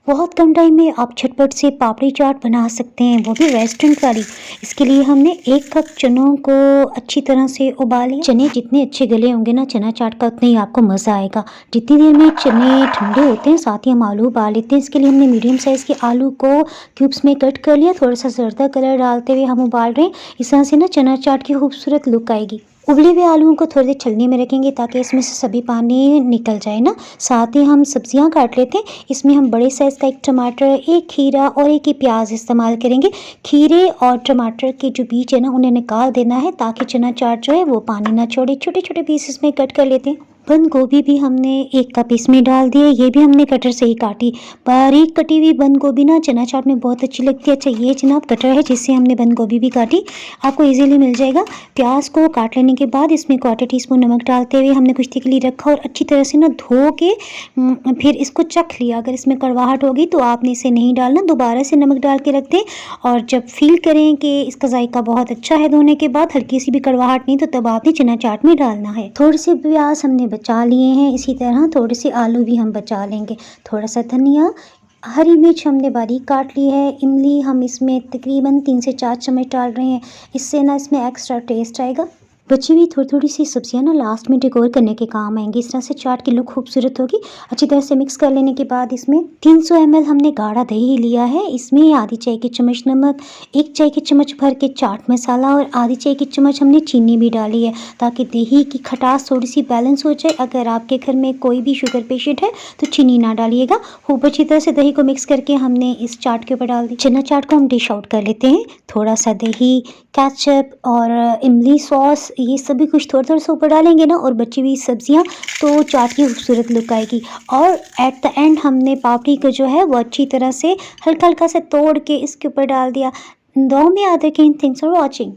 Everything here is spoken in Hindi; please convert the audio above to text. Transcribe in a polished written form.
बहुत कम टाइम में आप झटपट से पापड़ी चाट बना सकते हैं, वो भी रेस्टोरेंट वाली। इसके लिए हमने 1 कप चनों को अच्छी तरह से उबाल लिया। चने जितने अच्छे गले होंगे ना चना चाट का, उतना ही आपको मज़ा आएगा। जितनी देर में चने ठंडे होते हैं साथ ही हम आलू उबाल लेते हैं। इसके लिए हमने मीडियम साइज़ के आलू को क्यूब्स में कट कर लिया। थोड़ा सा जर्दा कलर डालते हुए हम उबाल रहे हैं। इस तरह से ना चना चाट की खूबसूरत लुक आएगी। उबले हुए आलूओं को थोड़ी देर छलनी में रखेंगे ताकि इसमें से सभी पानी निकल जाए ना। साथ ही हम सब्जियां काट लेते हैं। इसमें हम बड़े साइज़ का 1 टमाटर, 1 खीरा और 1 ही प्याज इस्तेमाल करेंगे। खीरे और टमाटर के जो बीज है ना उन्हें निकाल देना है ताकि चना चाट जो है वो पानी ना छोड़े। छोटे-छोटे पीसेस में कट कर लेते हैं। बंद गोभी भी हमने 1 कप इसमें डाल दिए। ये भी हमने कटर से ही काटी। बारीक कटी हुई बंद गोभी ना चना चाट में बहुत अच्छी लगती है। अच्छा ये जनाब कटर है जिससे हमने बंद गोभी भी काटी, आपको इजीली मिल जाएगा। प्याज को काट लेने के बाद इसमें 1/4 टीस्पून नमक डालते हुए हमने कुछ देर के लिए रखा और अच्छी तरह से ना धो के फिर इसको चख लिया। अगर इसमें कड़वाहट होगी तो आपने इसे नहीं डालना, दोबारा से नमक डाल के रख दें। और जब फील करें कि इसका जायका बहुत अच्छा है धोने के बाद, हल्की सी भी कड़वाहट नहीं, तो तब आपने चना चाट में डालना है। थोड़े से प्याज हमने बचा लिए हैं, इसी तरह थोड़े से आलू भी हम बचा लेंगे। थोड़ा सा धनिया, हरी मिर्च हमने बारीक काट ली है। इमली हम इसमें तकरीबन 3 से 4 चम्मच डाल रहे हैं, इससे ना इसमें एक्स्ट्रा टेस्ट आएगा। बची हुई थोड़ी-थोड़ी सी सब्जियां ना लास्ट में डेकोर करने के काम आएंगी। इस तरह से चाट की लुक खूबसूरत होगी। अच्छी तरह से मिक्स कर लेने के बाद इसमें 300 ml हमने गाढ़ा दही लिया है। इसमें आधी चाय की चम्मच नमक, 1 चाय की चम्मच भर के चाट मसाला और आधी चाय की चम्मच हमने चीनी भी डाली है ताकि दही की खटास थोड़ी सी बैलेंस हो जाए। अगर आपके घर में कोई भी शुगर पेशेंट है तो चीनी ना डालिएगा। खूब अच्छी तरह से दही को मिक्स करके हमने इस चाट के ऊपर डाल दी। चना चाट को हम डिश आउट कर लेते हैं। थोड़ा सा दही, केचप और इमली सॉस, ये सभी कुछ थोड़ा-थोड़ा सा ऊपर डालेंगे ना और बची हुई सब्जियां, तो चाट की खूबसूरत लुक आएगी। और एट द एंड हमने पापड़ी को जो है वो अच्छी तरह से हल्का-हल्का से तोड़ के इसके ऊपर डाल दिया। Now may other king, thanks for watching.